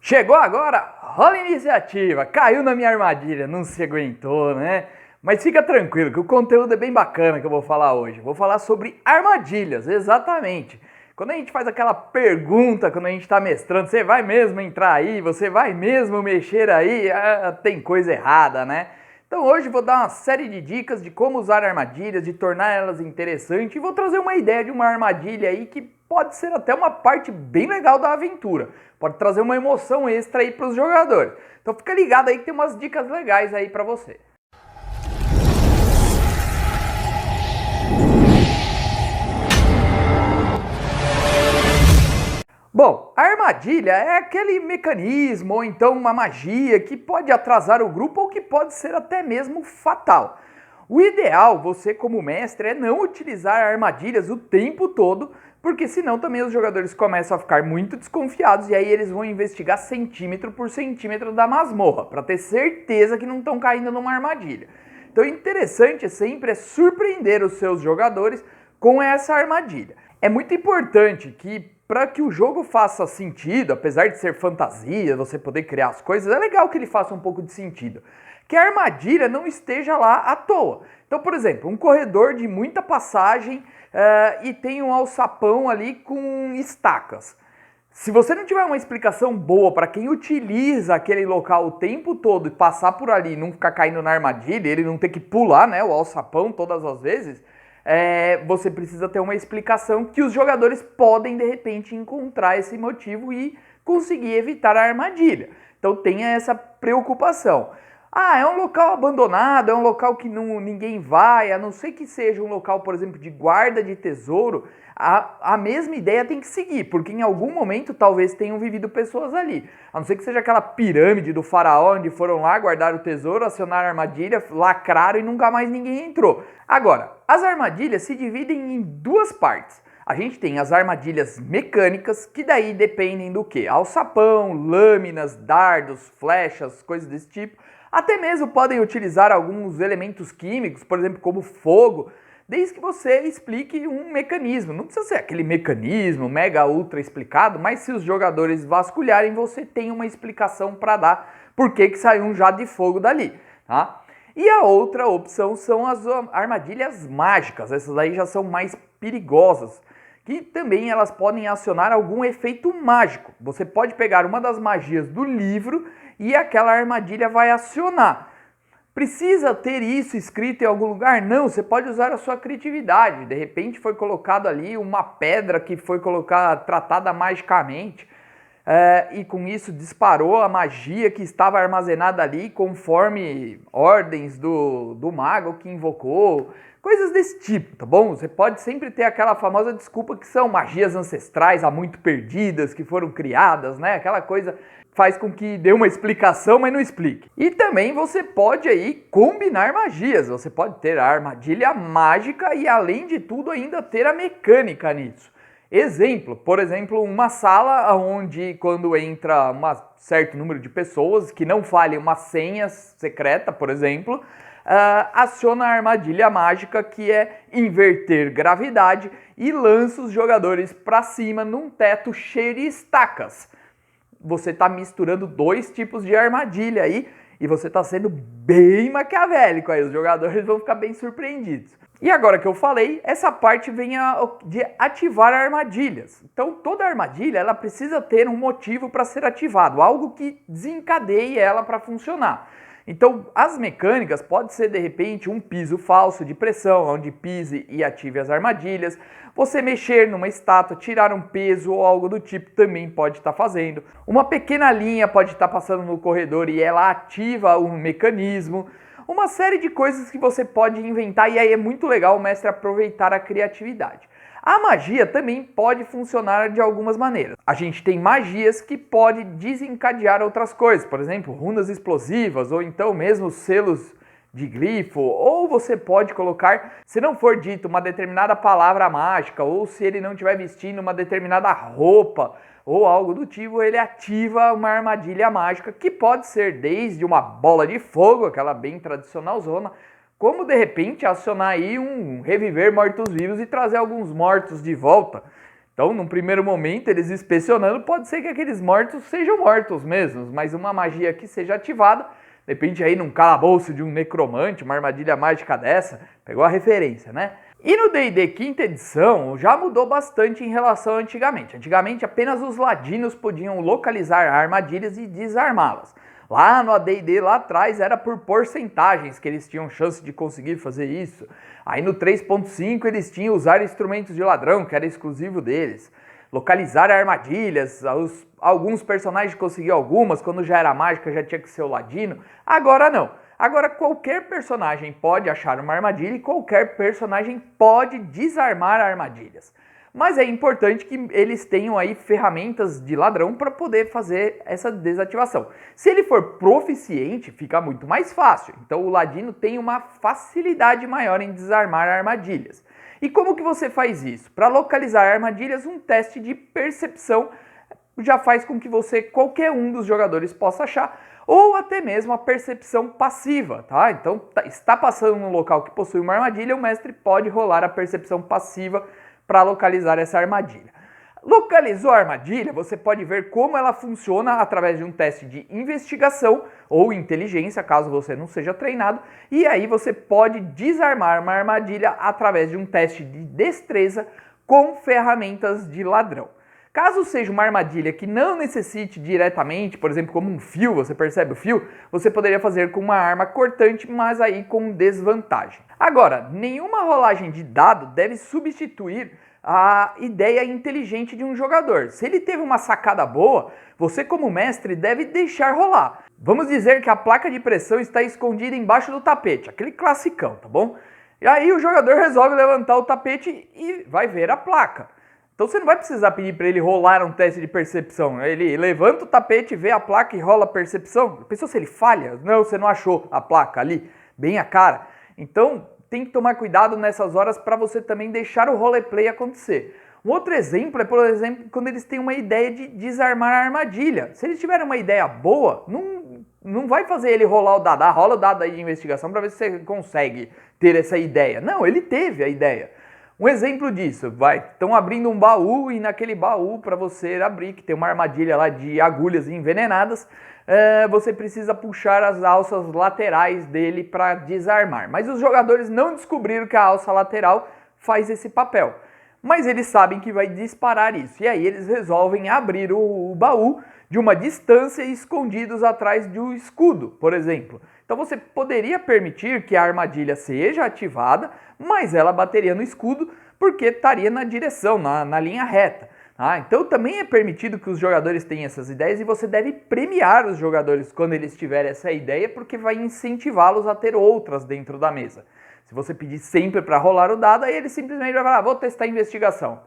Chegou agora, rola a iniciativa, caiu na minha armadilha, não se aguentou, né? Mas fica tranquilo que o conteúdo é bem bacana que eu vou falar hoje. Vou falar sobre armadilhas, exatamente. Quando a gente faz aquela pergunta, quando a gente está mestrando, você vai mesmo entrar aí? Você vai mesmo mexer aí? Tem coisa errada, né? Então hoje vou dar uma série de dicas de como usar armadilhas, de tornar elas interessantes e vou trazer uma ideia de uma armadilha aí que pode ser até uma parte bem legal da aventura. Pode trazer uma emoção extra aí para os jogadores. Então fica ligado aí que tem umas dicas legais aí para você. Bom, a armadilha é aquele mecanismo ou então uma magia que pode atrasar o grupo ou que pode ser até mesmo fatal. O ideal, você como mestre, é não utilizar armadilhas o tempo todo, porque senão também os jogadores começam a ficar muito desconfiados e aí eles vão investigar centímetro por centímetro da masmorra, para ter certeza que não estão caindo numa armadilha. Então o interessante sempre é surpreender os seus jogadores com essa armadilha. É muito importante que para que o jogo faça sentido, apesar de ser fantasia, você poder criar as coisas, é legal que ele faça um pouco de sentido. Que a armadilha não esteja lá à toa. Então, por exemplo, um corredor de muita passagem e tem um alçapão ali com estacas. Se você não tiver uma explicação boa para quem utiliza aquele local o tempo todo e passar por ali e não ficar caindo na armadilha, ele não ter que pular, né, o alçapão todas as vezes, você precisa ter uma explicação que os jogadores podem de repente encontrar esse motivo e conseguir evitar a armadilha. Então tenha essa preocupação. É um local abandonado, é um local que ninguém vai, a não ser que seja um local, por exemplo, de guarda de tesouro, a mesma ideia tem que seguir, porque em algum momento talvez tenham vivido pessoas ali. A não ser que seja aquela pirâmide do faraó, onde foram lá, guardar o tesouro, acionaram a armadilha, lacraram e nunca mais ninguém entrou. Agora, as armadilhas se dividem em duas partes. A gente tem as armadilhas mecânicas, que daí dependem do quê? Alçapão, lâminas, dardos, flechas, coisas desse tipo. Até mesmo podem utilizar alguns elementos químicos, por exemplo, como fogo, desde que você explique um mecanismo. Não precisa ser aquele mecanismo mega ultra explicado, mas se os jogadores vasculharem, você tem uma explicação para dar por que saiu um jato de fogo dali, tá? E a outra opção são as armadilhas mágicas, essas aí já são mais perigosas, que também elas podem acionar algum efeito mágico. Você pode pegar uma das magias do livro e aquela armadilha vai acionar. Precisa ter isso escrito em algum lugar? Não, você pode usar a sua criatividade. De repente foi colocado ali uma pedra que foi tratada magicamente e com isso disparou a magia que estava armazenada ali conforme ordens do mago que invocou. Coisas desse tipo, tá bom? Você pode sempre ter aquela famosa desculpa que são magias ancestrais há muito perdidas, que foram criadas, né? Aquela coisa faz com que dê uma explicação, mas não explique. E também você pode aí combinar magias. Você pode ter a armadilha mágica e além de tudo ainda ter a mecânica nisso. Exemplo, por exemplo, uma sala onde quando entra um certo número de pessoas, que não fale uma senha secreta, por exemplo, aciona a armadilha mágica que é inverter gravidade e lança os jogadores para cima num teto cheio de estacas. Você está misturando dois tipos de armadilha aí e você está sendo bem maquiavélico aí, os jogadores vão ficar bem surpreendidos. E agora que eu falei, essa parte vem de ativar armadilhas. Então toda armadilha ela precisa ter um motivo para ser ativado, algo que desencadeie ela para funcionar. Então as mecânicas pode ser de repente um piso falso de pressão, onde pise e ative as armadilhas. Você mexer numa estátua, tirar um peso ou algo do tipo também pode estar fazendo. Uma pequena linha pode estar passando no corredor e ela ativa um mecanismo. Uma série de coisas que você pode inventar e aí é muito legal o mestre aproveitar a criatividade. A magia também pode funcionar de algumas maneiras. A gente tem magias que podem desencadear outras coisas, por exemplo, runas explosivas ou então mesmo selos de glifo, ou você pode colocar, se não for dito uma determinada palavra mágica, ou se ele não estiver vestindo uma determinada roupa, ou algo do tipo, ele ativa uma armadilha mágica, que pode ser desde uma bola de fogo, aquela bem tradicional zona, como de repente acionar aí um reviver mortos-vivos e trazer alguns mortos de volta. Então, num primeiro momento, eles inspecionando, pode ser que aqueles mortos sejam mortos mesmos, mas uma magia que seja ativada, de repente aí num calabouço de um necromante, uma armadilha mágica dessa, pegou a referência, né? E no D&D quinta edição já mudou bastante em relação a antigamente. Antigamente apenas os ladinos podiam localizar armadilhas e desarmá-las. Lá no AD&D, lá atrás, era por porcentagens que eles tinham chance de conseguir fazer isso. Aí no 3.5 eles tinham usar instrumentos de ladrão, que era exclusivo deles. Localizar armadilhas, alguns personagens conseguiam algumas, quando já era mágica já tinha que ser o ladino. Agora não. Agora qualquer personagem pode achar uma armadilha e qualquer personagem pode desarmar armadilhas. Mas é importante que eles tenham aí ferramentas de ladrão para poder fazer essa desativação. Se ele for proficiente, fica muito mais fácil. Então o ladino tem uma facilidade maior em desarmar armadilhas. E como que você faz isso? Para localizar armadilhas, um teste de percepção já faz com que qualquer um dos jogadores possa achar, ou até mesmo a percepção passiva, tá? Então está passando num local que possui uma armadilha, o mestre pode rolar a percepção passiva para localizar essa armadilha. Localizou a armadilha, você pode ver como ela funciona através de um teste de investigação ou inteligência, caso você não seja treinado, e aí você pode desarmar uma armadilha através de um teste de destreza com ferramentas de ladrão. Caso seja uma armadilha que não necessite diretamente, por exemplo, como um fio, você percebe o fio, você poderia fazer com uma arma cortante, mas aí com desvantagem. Agora, nenhuma rolagem de dado deve substituir a ideia inteligente de um jogador. Se ele teve uma sacada boa, você como mestre deve deixar rolar. Vamos dizer que a placa de pressão está escondida embaixo do tapete, aquele classicão, tá bom? E aí o jogador resolve levantar o tapete e vai ver a placa. Então você não vai precisar pedir para ele rolar um teste de percepção. Ele levanta o tapete, vê a placa e rola a percepção. Pensou se ele falha? Não, você não achou a placa ali, bem a cara. Então tem que tomar cuidado nessas horas para você também deixar o roleplay acontecer. Um outro exemplo é, por exemplo, quando eles têm uma ideia de desarmar a armadilha. Se eles tiverem uma ideia boa, não vai fazer ele rolar o dado. Rola o dado aí de investigação para ver se você consegue ter essa ideia. Não, ele teve a ideia. Um exemplo disso, estão abrindo um baú e naquele baú para você abrir, que tem uma armadilha lá de agulhas envenenadas, você precisa puxar as alças laterais dele para desarmar. Mas os jogadores não descobriram que a alça lateral faz esse papel. Mas eles sabem que vai disparar isso. E aí eles resolvem abrir o baú de uma distância escondidos atrás de um escudo, por exemplo. Então você poderia permitir que a armadilha seja ativada, mas ela bateria no escudo porque estaria na direção, na linha reta. Então também é permitido que os jogadores tenham essas ideias e você deve premiar os jogadores quando eles tiverem essa ideia, porque vai incentivá-los a ter outras dentro da mesa. Se você pedir sempre para rolar o dado, aí ele simplesmente vai falar, vou testar a investigação.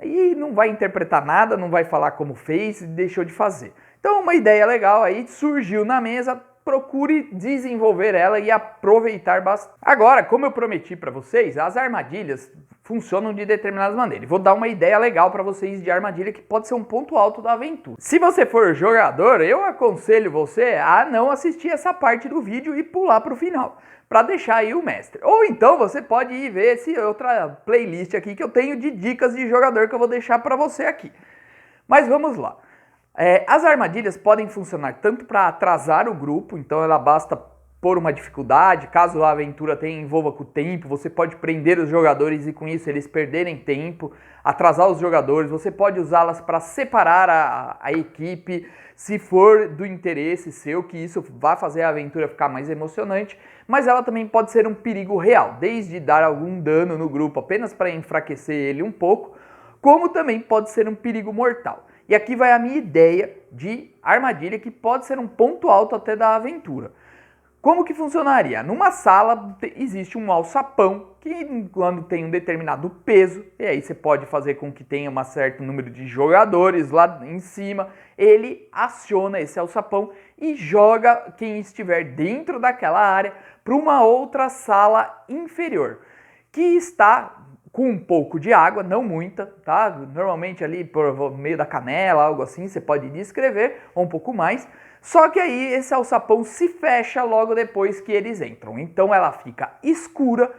E não vai interpretar nada, não vai falar como fez e deixou de fazer. Então uma ideia legal aí surgiu na mesa, procure desenvolver ela e aproveitar bastante. Agora, como eu prometi para vocês, as armadilhas funcionam de determinadas maneiras. Vou dar uma ideia legal para vocês de armadilha que pode ser um ponto alto da aventura. Se você for jogador, eu aconselho você a não assistir essa parte do vídeo e pular para o final, para deixar aí o mestre. Ou então você pode ir ver essa outra playlist aqui que eu tenho de dicas de jogador que eu vou deixar para você aqui. Mas vamos lá. As armadilhas podem funcionar tanto para atrasar o grupo, então ela basta pôr uma dificuldade, caso a aventura envolva com o tempo, você pode prender os jogadores e com isso eles perderem tempo, atrasar os jogadores, você pode usá-las para separar a equipe, se for do interesse seu, que isso vai fazer a aventura ficar mais emocionante, mas ela também pode ser um perigo real, desde dar algum dano no grupo apenas para enfraquecer ele um pouco, como também pode ser um perigo mortal. E aqui vai a minha ideia de armadilha que pode ser um ponto alto até da aventura. Como que funcionaria? Numa sala existe um alçapão que quando tem um determinado peso, e aí você pode fazer com que tenha um certo número de jogadores lá em cima, ele aciona esse alçapão e joga quem estiver dentro daquela área para uma outra sala inferior, que está com um pouco de água, não muita, tá? Normalmente ali por meio da canela, algo assim, você pode descrever, ou um pouco mais. Só que aí esse alçapão se fecha logo depois que eles entram. Então ela fica escura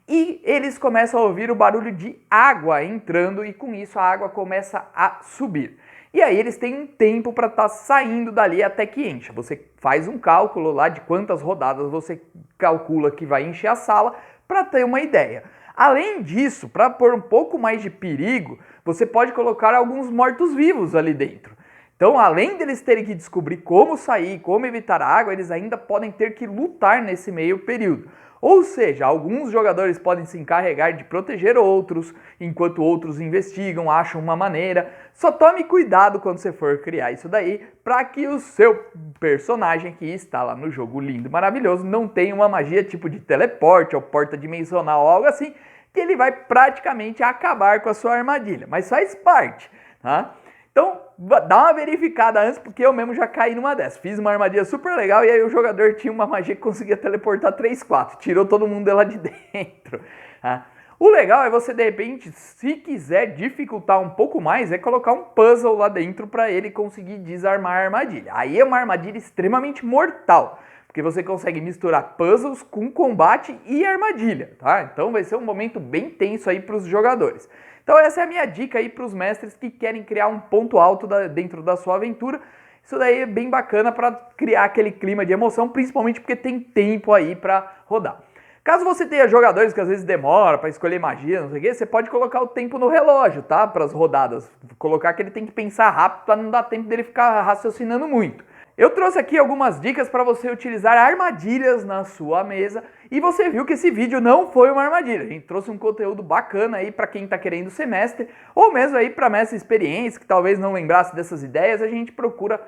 e eles começam a ouvir o barulho de água entrando e com isso a água começa a subir. E aí eles têm um tempo para estar saindo dali até que encha. Você faz um cálculo lá de quantas rodadas você calcula que vai encher a sala para ter uma ideia. Além disso, para pôr um pouco mais de perigo, você pode colocar alguns mortos-vivos ali dentro. Então, além deles terem que descobrir como sair, como evitar a água, eles ainda podem ter que lutar nesse meio período. Ou seja, alguns jogadores podem se encarregar de proteger outros, enquanto outros investigam, acham uma maneira. Só tome cuidado quando você for criar isso daí, para que o seu personagem que está lá no jogo lindo e maravilhoso não tenha uma magia tipo de teleporte ou porta dimensional ou algo assim, que ele vai praticamente acabar com a sua armadilha. Mas faz parte, tá? Então, dá uma verificada antes, porque eu mesmo já caí numa dessas. Fiz uma armadilha super legal e aí o jogador tinha uma magia que conseguia teleportar 3, 4. Tirou todo mundo de lá de dentro. Tá? O legal é você, de repente, se quiser dificultar um pouco mais, é colocar um puzzle lá dentro para ele conseguir desarmar a armadilha. Aí é uma armadilha extremamente mortal, porque você consegue misturar puzzles com combate e armadilha, tá? Então vai ser um momento bem tenso aí para os jogadores. Então essa é a minha dica aí para os mestres que querem criar um ponto alto dentro da sua aventura. Isso daí é bem bacana para criar aquele clima de emoção, principalmente porque tem tempo aí para rodar. Caso você tenha jogadores que às vezes demora para escolher magia, não sei o que, você pode colocar o tempo no relógio, tá? Para as rodadas. Colocar que ele tem que pensar rápido para não dar tempo dele ficar raciocinando muito. Eu trouxe aqui algumas dicas para você utilizar armadilhas na sua mesa e você viu que esse vídeo não foi uma armadilha. A gente trouxe um conteúdo bacana aí para quem está querendo ser mestre ou mesmo aí para mestre experiente que talvez não lembrasse dessas ideias. A gente procura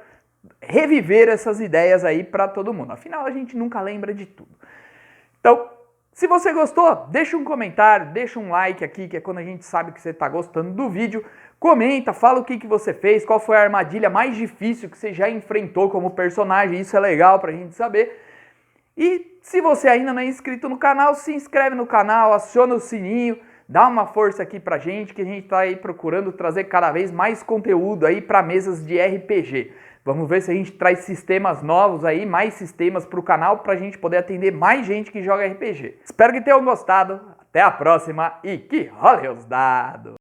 reviver essas ideias aí para todo mundo. Afinal, a gente nunca lembra de tudo. Então, se você gostou, deixa um comentário, deixa um like aqui, que é quando a gente sabe que você está gostando do vídeo. Comenta, fala o que você fez, qual foi a armadilha mais difícil que você já enfrentou como personagem, isso é legal pra gente saber. E se você ainda não é inscrito no canal, se inscreve no canal, aciona o sininho, dá uma força aqui pra gente, que a gente tá aí procurando trazer cada vez mais conteúdo aí pra mesas de RPG. Vamos ver se a gente traz sistemas novos aí, mais sistemas pro canal, pra gente poder atender mais gente que joga RPG. Espero que tenham gostado, até a próxima e que role os dados!